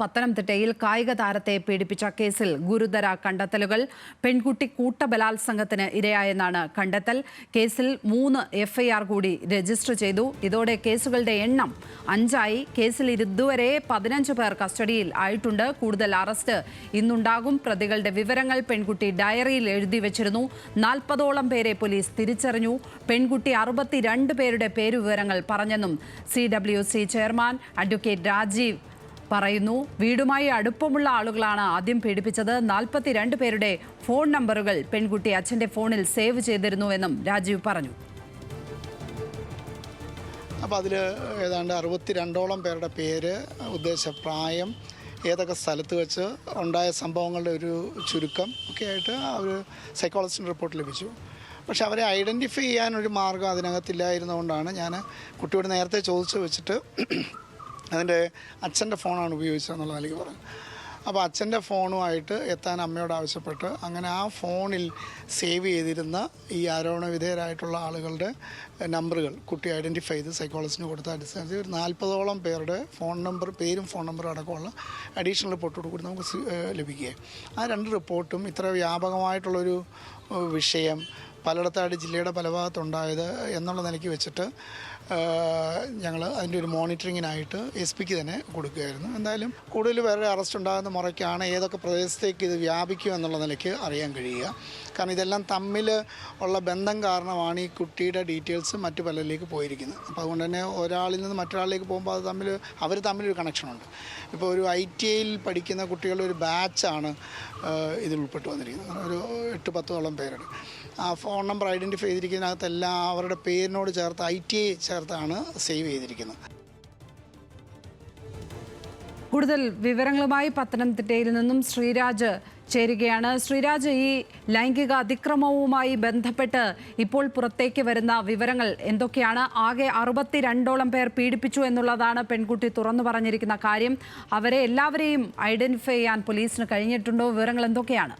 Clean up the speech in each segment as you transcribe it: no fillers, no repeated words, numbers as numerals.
പത്തനംതിട്ടയിൽ കായിക താരത്തെ പീഡിപ്പിച്ച കേസിൽ ഗുരുതര കണ്ടെത്തലുകൾ. പെൺകുട്ടി കൂട്ടബലാത്സംഗത്തിന് ഇരയായെന്നാണ് കണ്ടെത്തൽ. കേസിൽ 3 FIR കൂടി രജിസ്റ്റർ ചെയ്തു. ഇതോടെ കേസുകളുടെ എണ്ണം 5ആയി. കേസിൽ ഇതുവരെ 15 പേർ കസ്റ്റഡിയിൽ ആയിട്ടുണ്ട്. കൂടുതൽ അറസ്റ്റ് ഇന്നുണ്ടാകും. പ്രതികളുടെ വിവരങ്ങൾ പെൺകുട്ടി ഡയറിയിൽ എഴുതി വെച്ചിരുന്നു. 40ഓളം പേരെ പോലീസ് തിരിച്ചറിഞ്ഞു. പെൺകുട്ടി 62 പേരുടെ പേരുവിവരങ്ങൾ പറഞ്ഞെന്നും CWC ചെയർമാൻ അഡ്വക്കേറ്റ് രാജീവ് പറയുന്നു. വീടുമായി അടുപ്പമുള്ള ആളുകളാണ് ആദ്യം പീഡിപ്പിച്ചത്. 42 പേരുടെ ഫോൺ നമ്പറുകൾ പെൺകുട്ടി അച്ഛൻ്റെ ഫോണിൽ സേവ് ചെയ്തിരുന്നുവെന്നും രാജീവ് പറഞ്ഞു. അപ്പോൾ അതിൽ ഏതാണ്ട് 62ഓളം പേരുടെ പേര്, ഉദ്ദേശപ്രായം, ഏതൊക്കെ സ്ഥലത്ത് വെച്ച് ഉണ്ടായ സംഭവങ്ങളുടെ ഒരു ചുരുക്കം ഒക്കെ ആയിട്ട് ഒരു സൈക്കോളജിസ്റ്റ് റിപ്പോർട്ട് ലഭിച്ചു. പക്ഷെ അവരെ ഐഡൻറ്റിഫൈ ചെയ്യാനൊരു മാർഗ്ഗം അതിനകത്തില്ലായിരുന്നുകൊണ്ടാണ് ഞാൻ കുട്ടിയോട് നേരത്തെ ചോദിച്ചു വെച്ചിട്ട് അതിൻ്റെ അച്ഛൻ്റെ ഫോണാണ് ഉപയോഗിച്ചതെന്നുള്ള നിലയ്ക്ക് പറഞ്ഞു. അപ്പോൾ അച്ഛൻ്റെ ഫോണുമായിട്ട് എത്താൻ അമ്മയോട് ആവശ്യപ്പെട്ട് അങ്ങനെ ആ ഫോണിൽ സേവ് ചെയ്തിരുന്ന ഈ ആരോപണ വിധേയരായിട്ടുള്ള ആളുകളുടെ നമ്പറുകൾ കുട്ടി ഐഡൻറ്റിഫൈ ചെയ്ത് സൈക്കോളജിസ്റ്റിന് കൊടുത്ത അടിസ്ഥാനത്തിൽ ഒരു 40ഓളം പേരുടെ പേരും ഫോൺ നമ്പറും അടക്കമുള്ള അഡീഷണൽ റിപ്പോർട്ടോട് കൂടി നമുക്ക് ലഭിക്കുകയും ആ 2 റിപ്പോർട്ടും ഇത്ര വ്യാപകമായിട്ടുള്ളൊരു വിഷയം പലയിടത്തായിട്ട് ജില്ലയുടെ പല ഭാഗത്തുണ്ടായത് എന്നുള്ള നിലയ്ക്ക് വെച്ചിട്ട് ഞങ്ങൾ അതിൻ്റെ ഒരു മോണിറ്ററിങ്ങിനായിട്ട് SP-ക്ക് തന്നെ കൊടുക്കുകയായിരുന്നു. എന്തായാലും കൂടുതൽ പേരുടെ അറസ്റ്റ് ഉണ്ടാകുന്ന മുറയ്ക്കാണ് ഏതൊക്കെ പ്രദേശത്തേക്ക് ഇത് വ്യാപിക്കും എന്നുള്ള നിലയ്ക്ക് അറിയാൻ കഴിയുക. കാരണം ഇതെല്ലാം തമ്മിൽ ഉള്ള ബന്ധം കാരണമാണ് ഈ കുട്ടിയുടെ ഡീറ്റെയിൽസ് മറ്റു പലരിലേക്ക് പോയിരിക്കുന്നത്. അപ്പോൾ അതുകൊണ്ട് തന്നെ ഒരാളിൽ നിന്ന് മറ്റൊരാളിലേക്ക് പോകുമ്പോൾ അത് അവർ തമ്മിലൊരു കണക്ഷനുണ്ട്. ഇപ്പോൾ ഒരു ITIയിൽ പഠിക്കുന്ന കുട്ടികളുടെ ഒരു ബാച്ചാണ് ഇതിൽ ഉൾപ്പെട്ട് വന്നിരിക്കുന്നത്. ഒരു 8-10ഓളം പേരുടെ ആ ഫോൺ നമ്പർ ഐഡൻറ്റിഫൈ ചെയ്തിരിക്കുന്നതിനകത്തെല്ലാം അവരുടെ പേരിനോട് ചേർത്ത് ITI ചേർത്താണ് സേവ് ചെയ്തിരിക്കുന്നത്. കൂടുതൽ വിവരങ്ങളുമായി പത്തനംതിട്ടയിൽ നിന്നും ശ്രീരാജ് ചേരുകയാണ്. ശ്രീരാജ്, ഈ ലൈംഗിക അതിക്രമവുമായി ബന്ധപ്പെട്ട് ഇപ്പോൾ പുറത്തേക്ക് വരുന്ന വിവരങ്ങൾ എന്തൊക്കെയാണ്? ആകെ 62ഓളം പേർ പീഡിപ്പിച്ചു എന്നുള്ളതാണ് പെൺകുട്ടി തുറന്നു പറഞ്ഞിരിക്കുന്ന കാര്യം. അവരെ എല്ലാവരെയും ഐഡൻറ്റിഫൈ ചെയ്യാൻ പോലീസിന് കഴിഞ്ഞിട്ടുണ്ടോ? വിവരങ്ങൾ എന്തൊക്കെയാണ്?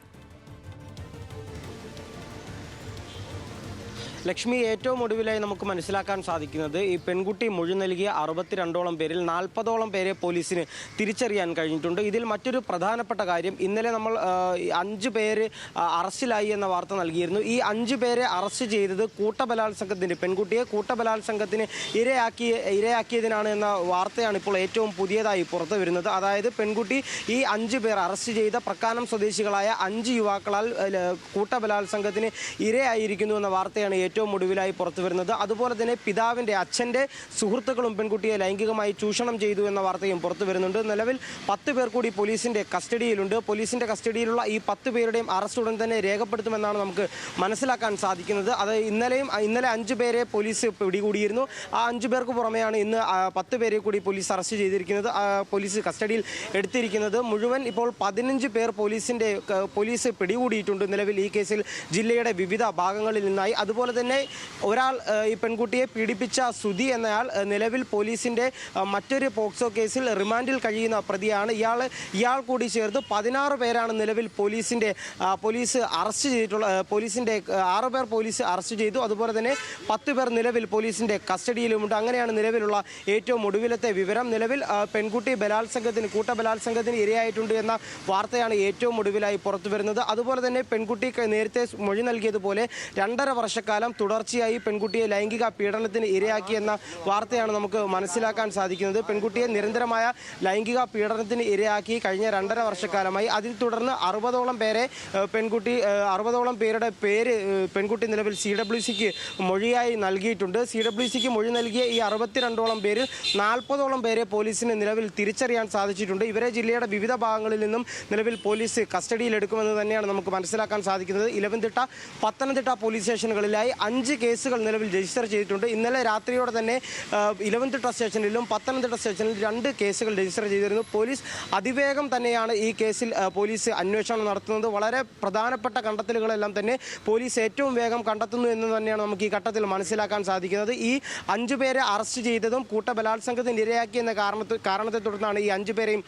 ലക്ഷ്മി, ഏറ്റവും ഒടുവിലായി നമുക്ക് മനസ്സിലാക്കാൻ സാധിക്കുന്നത് ഈ പെൺകുട്ടി മൊഴി നൽകിയ 62ഓളം പേരിൽ 40ഓളം പേരെ പോലീസിന് തിരിച്ചറിയാൻ കഴിഞ്ഞിട്ടുണ്ട്. ഇതിൽ മറ്റൊരു പ്രധാനപ്പെട്ട കാര്യം, ഇന്നലെ നമ്മൾ 5 പേര് അറസ്റ്റിലായി എന്ന വാർത്ത നൽകിയിരുന്നു. ഈ 5 പേരെ അറസ്റ്റ് ചെയ്തത് പെൺകുട്ടിയെ കൂട്ടബലാത്സംഗത്തിന് ഇരയാക്കിയതിനാണ് എന്ന വാർത്തയാണ് ഇപ്പോൾ ഏറ്റവും പുതിയതായി പുറത്തു വരുന്നത്. അതായത് പെൺകുട്ടി ഈ 5 പേർ അറസ്റ്റ് ചെയ്ത പ്രക്കാനം സ്വദേശികളായ 5 യുവാക്കളാൽ കൂട്ടബലാത്സംഗത്തിന് ഇരയായിരിക്കുന്നു എന്ന വാർത്തയാണ് ഏറ്റവും ഒടുവിലായി പുറത്തു വരുന്നത്. അതുപോലെ തന്നെ അച്ഛൻ്റെ സുഹൃത്തുക്കളും പെൺകുട്ടിയെ ലൈംഗികമായി ചൂഷണം ചെയ്തു എന്ന വാർത്തയും പുറത്തു വരുന്നുണ്ട്. നിലവിൽ 10 പേർ കൂടി പോലീസിന്റെ കസ്റ്റഡിയിലുണ്ട്. പോലീസിന്റെ കസ്റ്റഡിയിലുള്ള ഈ 10 പേരുടെയും അറസ്റ്റ് ഉടൻ തന്നെ രേഖപ്പെടുത്തുമെന്നാണ് നമുക്ക് മനസ്സിലാക്കാൻ സാധിക്കുന്നത്. അത് ഇന്നലെ 5 പേരെ പോലീസ് പിടികൂടിയിരുന്നു. ആ 5 പേർക്ക് പുറമെയാണ് ഇന്ന് 10 പേരെ കൂടി പോലീസ് അറസ്റ്റ് ചെയ്തിരിക്കുന്നത്, പോലീസ് കസ്റ്റഡിയിൽ എടുത്തിരിക്കുന്നത്. മുഴുവൻ ഇപ്പോൾ 15 പേർ പോലീസ് പിടികൂടിയിട്ടുണ്ട് നിലവിൽ ഈ കേസിൽ ജില്ലയുടെ വിവിധ ഭാഗങ്ങളിൽ നിന്നായി. അതുപോലെ തന്നെ ഒരാൾ ഈ പെൺകുട്ടിയെ പീഡിപ്പിച്ച സുധി എന്നയാൾ നിലവിൽ പോലീസിന്റെ മറ്റൊരു പോക്സോ കേസിൽ റിമാൻഡിൽ കഴിയുന്ന പ്രതിയാണ്. ഇയാൾ കൂടി ചേർത്ത് 16 പേരാണ് നിലവിൽ പോലീസ് അറസ്റ്റ് ചെയ്തിട്ടുള്ള. 6 പേർ പോലീസ് അറസ്റ്റ് ചെയ്തു. അതുപോലെ തന്നെ 10 പേർ നിലവിൽ പോലീസിന്റെ കസ്റ്റഡിയിലുമുണ്ട്. അങ്ങനെയാണ് നിലവിലുള്ള ഏറ്റവും ഒടുവിലത്തെ വിവരം. നിലവിൽ പെൺകുട്ടി കൂട്ടബലാത്സംഗത്തിന് ഇരയായിട്ടുണ്ട് എന്ന വാർത്തയാണ് ഏറ്റവും ഒടുവിലായി പുറത്തു വരുന്നത്. അതുപോലെ തന്നെ പെൺകുട്ടി നേരത്തെ മൊഴി നൽകിയതുപോലെ 2.5 വർഷക്കാലം തുടർച്ചയായി പെൺകുട്ടിയെ ലൈംഗിക പീഡനത്തിന് ഇരയാക്കിയെന്ന വാർത്തയാണ് നമുക്ക് മനസ്സിലാക്കാൻ സാധിക്കുന്നത്. പെൺകുട്ടിയെ നിരന്തരമായ ലൈംഗിക പീഡനത്തിന് ഇരയാക്കി കഴിഞ്ഞ 2.5 വർഷക്കാലമായി. അതിൽ തുടർന്ന് 60ഓളം പേരുടെ പേര് പെൺകുട്ടി നിലവിൽ CWCക്ക് മൊഴിയായി നൽകിയിട്ടുണ്ട്. CWCക്ക് മൊഴി നൽകിയ ഈ 62ഓളം പേരിൽ 40ഓളം പേരെ പോലീസിന് നിലവിൽ തിരിച്ചറിയാൻ സാധിച്ചിട്ടുണ്ട്. ഇവരെ ജില്ലയുടെ വിവിധ ഭാഗങ്ങളിൽ നിന്നും നിലവിൽ പോലീസ് കസ്റ്റഡിയിലെടുക്കുമെന്ന് തന്നെയാണ് നമുക്ക് മനസ്സിലാക്കാൻ സാധിക്കുന്നത്. പത്തനംതിട്ട പോലീസ് സ്റ്റേഷനുകളിലായി 5 കേസുകൾ നിലവിൽ രജിസ്റ്റർ ചെയ്തിട്ടുണ്ട്. ഇന്നലെ രാത്രിയോടെ തന്നെ 11th സ്റ്റേഷനിലും പത്തനംതിട്ട സ്റ്റേഷനിലും 2 കേസുകൾ രജിസ്റ്റർ ചെയ്തിരുന്നു. പോലീസ് അതിവേഗം തന്നെയാണ് ഈ കേസിൽ പോലീസ് അന്വേഷണം നടത്തുന്നത്. വളരെ പ്രധാനപ്പെട്ട കണ്ടെത്തലുകളെല്ലാം തന്നെ പോലീസ് ഏറ്റവും വേഗം കണ്ടെത്തുന്നു എന്ന് തന്നെയാണ് നമുക്ക് ഈ ഘട്ടത്തിൽ മനസ്സിലാക്കാൻ സാധിക്കുന്നത്. ഈ 5 പേരെ അറസ്റ്റ് ചെയ്തതും കൂട്ടബലാത്സംഗത്തിന് ഇരയാക്കിയെന്ന കാരണത്തെ തുടർന്നാണ് ഈ 5 പേരെയും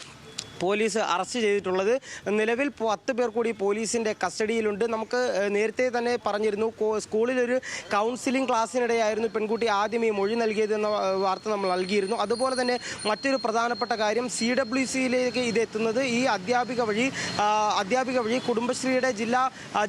പോലീസ് അറസ്റ്റ് ചെയ്തിട്ടുള്ളത്. നിലവിൽ 10 പേർ കൂടി പോലീസിൻ്റെ കസ്റ്റഡിയിലുണ്ട്. നമുക്ക് നേരത്തെ തന്നെ പറഞ്ഞിരുന്നു, സ്കൂളിലൊരു കൗൺസിലിംഗ് ക്ലാസ്സിനിടെയായിരുന്നു പെൺകുട്ടി ആദ്യം ഈ മൊഴി നൽകിയതെന്ന വാർത്ത നമ്മൾ നൽകിയിരുന്നു. അതുപോലെ തന്നെ മറ്റൊരു പ്രധാനപ്പെട്ട കാര്യം, CWCയിലേക്ക് ഇത് എത്തുന്നത് ഈ അധ്യാപിക വഴി കുടുംബശ്രീയുടെ ജില്ലാ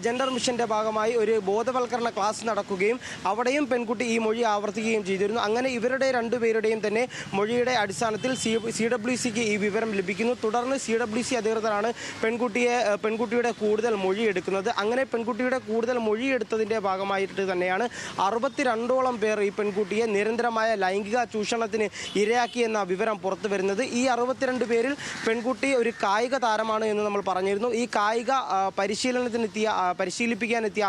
ജെൻഡർ മിഷന്റെ ഭാഗമായി ഒരു ബോധവൽക്കരണ ക്ലാസ് നടക്കുകയും അവിടെയും പെൺകുട്ടി ഈ മൊഴി ആവർത്തിക്കുകയും ചെയ്തിരുന്നു. അങ്ങനെ ഇവരുടെ രണ്ടുപേരുടെയും തന്നെ മൊഴിയുടെ അടിസ്ഥാനത്തിൽ CWCക്ക് ഈ വിവരം ലഭിക്കുന്നു. തുടർന്ന് CWC അധികൃതരാണ് പെൺകുട്ടിയുടെ കൂടുതൽ മൊഴിയെടുക്കുന്നത്. അങ്ങനെ പെൺകുട്ടിയുടെ കൂടുതൽ മൊഴിയെടുത്തതിൻ്റെ ഭാഗമായിട്ട് തന്നെയാണ് 62ഓളം പേർ ഈ പെൺകുട്ടിയെ നിരന്തരമായ ലൈംഗിക ചൂഷണത്തിന് ഇരയാക്കിയെന്ന വിവരം പുറത്തു വരുന്നത്. ഈ 62 പേരിൽ പെൺകുട്ടി ഒരു കായിക താരമാണ് എന്ന് നമ്മൾ പറഞ്ഞിരുന്നു. ഈ കായിക പരിശീലിപ്പിക്കാനെത്തിയ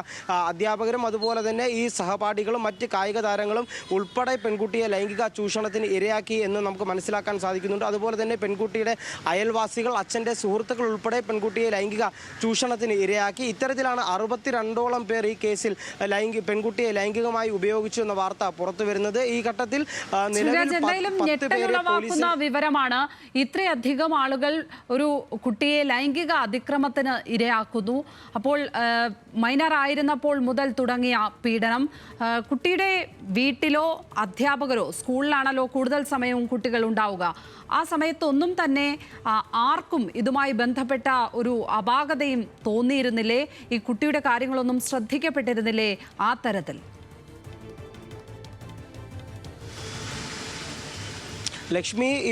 അധ്യാപകരും അതുപോലെ തന്നെ ഈ സഹപാഠികളും മറ്റ് കായിക താരങ്ങളും ഉൾപ്പെടെ പെൺകുട്ടിയെ ലൈംഗിക ചൂഷണത്തിന് ഇരയാക്കി എന്ന് നമുക്ക് മനസ്സിലാക്കാൻ സാധിക്കുന്നുണ്ട്. അതുപോലെ തന്നെ പെൺകുട്ടിയുടെ അയൽവാസികൾ, അച്ഛൻ്റെ സുഹൃത്തുക്കൾ ഉൾപ്പെടെ പെൺകുട്ടിയെ ലൈംഗിക ചൂഷണത്തിന് ഇരയാക്കി. ഇത്തരത്തിലാണ് 62ഓളം പേർ ഈ കേസിൽ പെൺകുട്ടിയെ ലൈംഗികമായി ഉപയോഗിച്ചു എന്ന വാർത്ത പുറത്തു വരുന്നത്. ഈ ഘട്ടത്തിൽ വിവരമാണ്. ഇത്രയധികം ആളുകൾ ഒരു കുട്ടിയെ ലൈംഗിക അതിക്രമത്തിന് ഇരയാക്കുന്നു. അപ്പോൾ മൈനർ ആയിരുന്നപ്പോൾ മുതൽ തുടങ്ങിയ പീഡനം, കുട്ടിയുടെ വീട്ടിലോ അധ്യാപകരോ, സ്കൂളിലാണല്ലോ കൂടുതൽ സമയവും കുട്ടികൾ ഉണ്ടാവുക, ആ സമയത്തൊന്നും തന്നെ ആർക്കും ഇതുമായി ബന്ധപ്പെട്ട ഒരു അപാകതയും തോന്നിയിരുന്നില്ലേ? ഈ കുട്ടിയുടെ കാര്യങ്ങളൊന്നും ശ്രദ്ധിക്കപ്പെട്ടിരുന്നില്ലേ ആ തരത്തിൽ? ലക്ഷ്മി, ഈ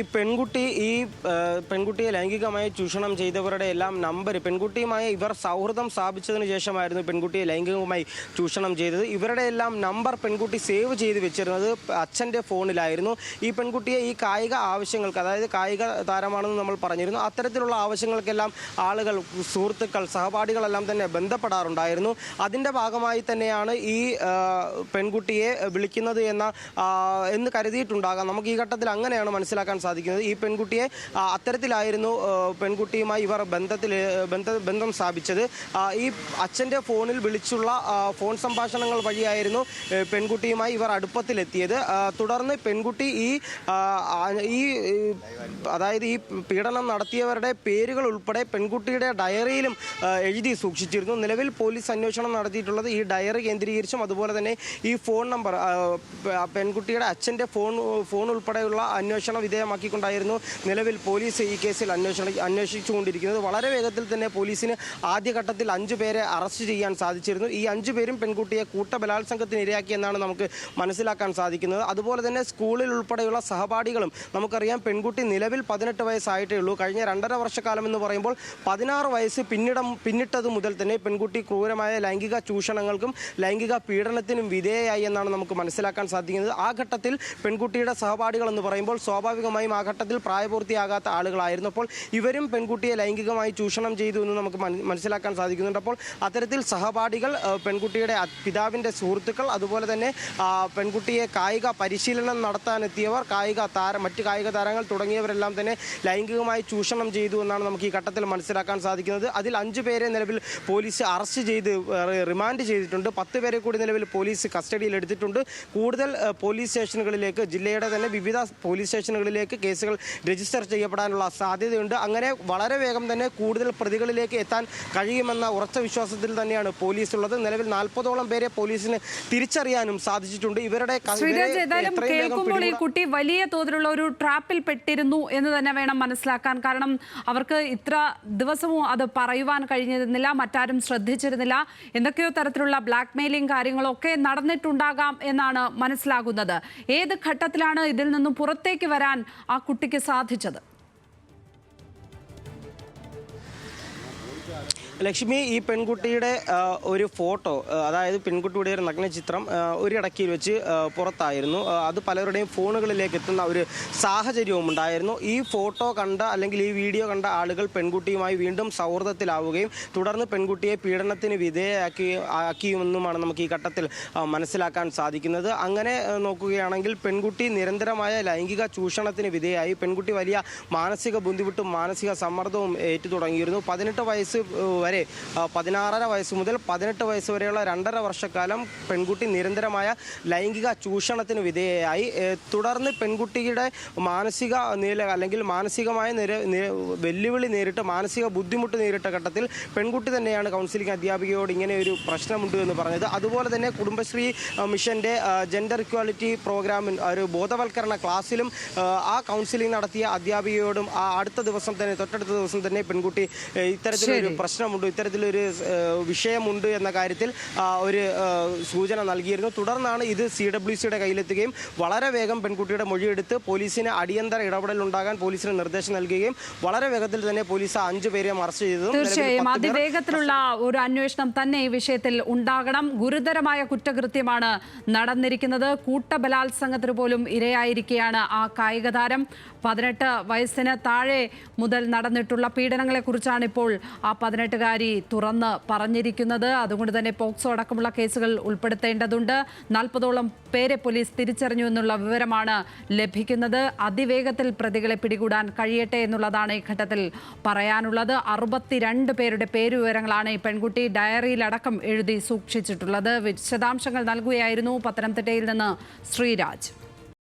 പെൺകുട്ടിയെ ലൈംഗികമായി ചൂഷണം ചെയ്തവരുടെ എല്ലാം നമ്പർ, പെൺകുട്ടിയുമായി ഇവർ സൗഹൃദം സ്ഥാപിച്ചതിന് ശേഷമായിരുന്നു പെൺകുട്ടിയെ ലൈംഗികമായി ചൂഷണം ചെയ്തത്. ഇവരുടെ എല്ലാം നമ്പർ പെൺകുട്ടി സേവ് ചെയ്ത് വെച്ചിരുന്നത് അച്ഛൻ്റെ ഫോണിലായിരുന്നു. ഈ പെൺകുട്ടിയെ ഈ കായിക ആവശ്യങ്ങൾക്ക്, അതായത് കായിക താരമാണെന്ന് നമ്മൾ പറഞ്ഞിരുന്നു, അത്തരത്തിലുള്ള ആവശ്യങ്ങൾക്കെല്ലാം ആളുകൾ, സുഹൃത്തുക്കൾ, സഹപാഠികളെല്ലാം തന്നെ ബന്ധപ്പെടാറുണ്ടായിരുന്നു. അതിൻ്റെ ഭാഗമായി തന്നെയാണ് ഈ പെൺകുട്ടിയെ വിളിക്കുന്നത് എന്ന് കരുതിയിട്ടുണ്ടാകാം. നമുക്ക് ഈ ഘട്ടത്തിൽ അങ്ങനെയാണ് മനസ്സിലാക്കാൻ സാധിക്കുന്നത്. ഈ പെൺകുട്ടിയെ അത്തരത്തിലായിരുന്നു പെൺകുട്ടിയുമായി ഇവർ ബന്ധം സ്ഥാപിച്ചത്. ഈ അച്ഛൻ്റെ ഫോണിൽ വിളിച്ചുള്ള ഫോൺ സംഭാഷണങ്ങൾ വഴിയായിരുന്നു പെൺകുട്ടിയുമായി ഇവർ അടുപ്പത്തിലെത്തിയത്. തുടർന്ന് പെൺകുട്ടി അതായത് ഈ പീഡനം നടത്തിയവരുടെ പേരുകൾ ഉൾപ്പെടെ പെൺകുട്ടിയുടെ ഡയറിയിലും എഴുതി സൂക്ഷിച്ചിരുന്നു. നിലവിൽ പോലീസ് അന്വേഷണം നടത്തിയിട്ടുള്ളത് ഈ ഡയറി കേന്ദ്രീകരിച്ചും അതുപോലെ തന്നെ ഈ ഫോൺ നമ്പർ, പെൺകുട്ടിയുടെ അച്ഛൻ്റെ ഫോൺ ഉൾപ്പെടെയുള്ള അന്വേഷണം വിധേയമാക്കിക്കൊണ്ടായിരുന്നു നിലവിൽ പോലീസ് ഈ കേസിൽ അന്വേഷിച്ചുകൊണ്ടിരിക്കുന്നത്. വളരെ വേഗത്തിൽ തന്നെ പോലീസിന് ആദ്യഘട്ടത്തിൽ 5 പേരെ അറസ്റ്റ് ചെയ്യാൻ സാധിച്ചിരുന്നു. ഈ 5 പേരും പെൺകുട്ടിയെ കൂട്ടബലാത്സംഗത്തിന് ഇരയാക്കിയെന്നാണ് നമുക്ക് മനസ്സിലാക്കാൻ സാധിക്കുന്നത്. അതുപോലെ തന്നെ സ്കൂളിൽ ഉൾപ്പെടെയുള്ള സഹപാഠികളും, നമുക്കറിയാം പെൺകുട്ടി നിലവിൽ 18 വയസ്സായിട്ടേ ഉള്ളൂ. കഴിഞ്ഞ 2.5 വർഷക്കാലം എന്ന് പറയുമ്പോൾ 16 വയസ്സ് പിന്നിട്ടത് മുതൽ തന്നെ പെൺകുട്ടി ക്രൂരമായ ലൈംഗിക ചൂഷണങ്ങൾക്കും ലൈംഗിക പീഡനത്തിനും വിധേയയായി എന്നാണ് നമുക്ക് മനസ്സിലാക്കാൻ സാധിക്കുന്നത്. ആ ഘട്ടത്തിൽ പെൺകുട്ടിയുടെ സഹപാഠികൾ എന്ന് പറയുമ്പോൾ സ്വാഭാവികമായും ആ ഘട്ടത്തിൽ പ്രായപൂർത്തിയാകാത്ത ആളുകളായിരുന്നു. അപ്പോൾ ഇവരും പെൺകുട്ടിയെ ലൈംഗികമായി ചൂഷണം ചെയ്തു എന്ന് നമുക്ക് മനസ്സിലാക്കാൻ സാധിക്കുന്നുണ്ട്. അപ്പോൾ അത്തരത്തിൽ സഹപാഠികൾ, പെൺകുട്ടിയുടെ പിതാവിൻ്റെ സുഹൃത്തുക്കൾ, അതുപോലെ തന്നെ പെൺകുട്ടിയെ കായിക പരിശീലനം നടത്താനെത്തിയവർ, മറ്റ് കായിക താരങ്ങൾ തുടങ്ങിയവരെല്ലാം തന്നെ ലൈംഗികമായി ചൂഷണം ചെയ്തു എന്നാണ് നമുക്ക് ഈ ഘട്ടത്തിൽ മനസ്സിലാക്കാൻ സാധിക്കുന്നത്. അതിൽ 5 പേരെ നിലവിൽ പോലീസ് അറസ്റ്റ് ചെയ്ത് റിമാൻഡ് ചെയ്തിട്ടുണ്ട്. 10 പേരെ കൂടി നിലവിൽ പോലീസ് കസ്റ്റഡിയിൽ എടുത്തിട്ടുണ്ട്. കൂടുതൽ പോലീസ് സ്റ്റേഷനുകളിലേക്ക്, ജില്ലയുടെ തന്നെ വിവിധ പോലീസ് സ്റ്റേഷനുകളിലേക്ക് കേസുകൾ രജിസ്റ്റർ ചെയ്യപ്പെടാനുള്ള സാധ്യതയുണ്ട്. അങ്ങനെ വളരെ വേഗം തന്നെ കൂടുതൽ പ്രതികളിലേക്ക് എത്താൻ കഴിയുമെന്ന ഉറച്ച വിശ്വാസത്തിൽ തന്നെയാണ് പോലീസ് ഉള്ളത്. നിലവിൽ 40ഓളം പേരെ പോലീസിന് തിരിച്ചറിയാനും സാധിച്ചിട്ടുണ്ട്. ഇവരുടെ കേൾക്കുമ്പോൾ ഈ കുട്ടി വലിയ തോതിലുള്ള ഒരു ട്രാപ്പിൽ പെട്ടിരുന്നു എന്ന് തന്നെ വേണം മനസ്സിലാക്കാൻ. കാരണം അവർക്ക് ഇത്ര ദിവസവും അത് പറയുവാൻ കഴിഞ്ഞിരുന്നില്ല, മറ്റാരും ശ്രദ്ധിച്ചിരുന്നില്ല. എന്തൊക്കെയോ തരത്തിലുള്ള ബ്ലാക്ക് മെയിലിംഗ് കാര്യങ്ങളൊക്കെ നടന്നിട്ടുണ്ടാകാം എന്നാണ് മനസ്സിലാകുന്നത്. ഏത് ഘട്ടത്തിലാണ് ഇതിൽ നിന്നും പുറത്തേക്ക് വരാൻ ആ കുട്ടിക്ക് സാധിച്ചത്? ലക്ഷ്മി, ഈ പെൺകുട്ടിയുടെ ഒരു ഫോട്ടോ, അതായത് പെൺകുട്ടിയുടെ ഒരു നഗ്നചിത്രം ഒരിടയ്ക്കിൽ വെച്ച് പുറത്തായിരുന്നു. അത് പലരുടെയും ഫോണുകളിലേക്ക് എത്തുന്ന ഒരു സാഹചര്യവും ഉണ്ടായിരുന്നു. ഈ ഫോട്ടോ കണ്ട, അല്ലെങ്കിൽ ഈ വീഡിയോ കണ്ട ആളുകൾ പെൺകുട്ടിയുമായി വീണ്ടും സൗഹൃദത്തിലാവുകയും തുടർന്ന് പെൺകുട്ടിയെ പീഡനത്തിന് വിധേയമാക്കിയുമെന്നുമാണ് നമുക്ക് ഈ ഘട്ടത്തിൽ മനസ്സിലാക്കാൻ സാധിക്കുന്നത്. അങ്ങനെ നോക്കുകയാണെങ്കിൽ പെൺകുട്ടി നിരന്തരമായ ലൈംഗിക ചൂഷണത്തിന് വിധേയമായി. പെൺകുട്ടി വലിയ മാനസിക ബുദ്ധിമുട്ടും മാനസിക സമ്മർദ്ദവും ഏറ്റു തുടങ്ങിയിരുന്നു. 18 വയസ്സ് വയസ്സ് വരെ 16.5 വയസ്സ് മുതൽ 18 വയസ്സ് വരെയുള്ള 2.5 വർഷക്കാലം പെൺകുട്ടി നിരന്തരമായ ലൈംഗിക ചൂഷണത്തിന് വിധേയയായി. തുടർന്ന് പെൺകുട്ടിയുടെ മാനസിക നില അല്ലെങ്കിൽ മാനസികമായ വെല്ലുവിളി നേരിട്ട് മാനസിക ബുദ്ധിമുട്ട് നേരിട്ട ഘട്ടത്തിൽ പെൺകുട്ടി തന്നെയാണ് കൗൺസിലിംഗ് അധ്യാപികയോട് ഇങ്ങനെ ഒരു പ്രശ്നമുണ്ട് എന്ന് പറഞ്ഞത്. അതുപോലെ തന്നെ കുടുംബശ്രീ മിഷന്റെ ജെൻഡർ ഇക്വാലിറ്റി പ്രോഗ്രാമിൽ ഒരു ബോധവൽക്കരണ ക്ലാസ്സിലും ആ കൗൺസിലിംഗ് നടത്തിയ അധ്യാപികയോടും അടുത്ത ദിവസം തന്നെ തൊട്ടടുത്ത ദിവസം തന്നെ പെൺകുട്ടി ഇത്തരത്തിലൊരു പ്രശ്നമുണ്ട്, ഇത്തരത്തിലൊരു വിഷയമുണ്ട് എന്ന കാര്യത്തിൽ ഒരു സൂചന നൽകിയിരുന്നു. തുടർന്നാണ് ഇത് CWCയുടെ കയ്യിലെത്തുകയും വളരെ വേഗം പെൺകുട്ടിയുടെ മൊഴിയെടുത്ത് പോലീസിന് അടിയന്തര ഇടപെടൽ ഉണ്ടാകാൻ പോലീസിന് നിർദ്ദേശം നൽകുകയും വളരെ വേഗത്തിൽ തന്നെ പോലീസ് 5 പേരെ അറസ്റ്റ് ചെയ്തു. തീർച്ചയായും അതിവേഗത്തിലുള്ള ഒരു അന്വേഷണം തന്നെ ഈ വിഷയത്തിൽ ഉണ്ടാകണം. ഗുരുതരമായ കുറ്റകൃത്യമാണ് നടന്നിരിക്കുന്നത്. കൂട്ടബലാത്സംഗത്തിന് പോലും ഇരയായിരിക്കെയാണ് ആ കായിക താരം. 18 വയസ്സിന് താഴെ മുതൽ നടന്നിട്ടുള്ള പീഡനങ്ങളെക്കുറിച്ചാണ് ഇപ്പോൾ ആ 18-കാരി തുറന്ന് പറഞ്ഞിരിക്കുന്നത്. അതുകൊണ്ട് തന്നെ പോക്സോ അടക്കമുള്ള കേസുകൾ ഉൾപ്പെടുത്തേണ്ടതുണ്ട്. 40ഓളം പേരെ പോലീസ് തിരിച്ചറിഞ്ഞു എന്നുള്ള വിവരമാണ് ലഭിക്കുന്നത്. അതിവേഗത്തിൽ പ്രതികളെ പിടികൂടാൻ കഴിയട്ടെ എന്നുള്ളതാണ് ഈ ഘട്ടത്തിൽ പറയാനുള്ളത്. 62 പേരുടെ പേരുവിവരങ്ങളാണ് ഈ പെൺകുട്ടി ഡയറിയിലടക്കം എഴുതി സൂക്ഷിച്ചിട്ടുള്ളത്. വിശദാംശങ്ങൾ നൽകുകയായിരുന്നു പത്തനംതിട്ടയിൽ നിന്ന് ശ്രീരാജ്.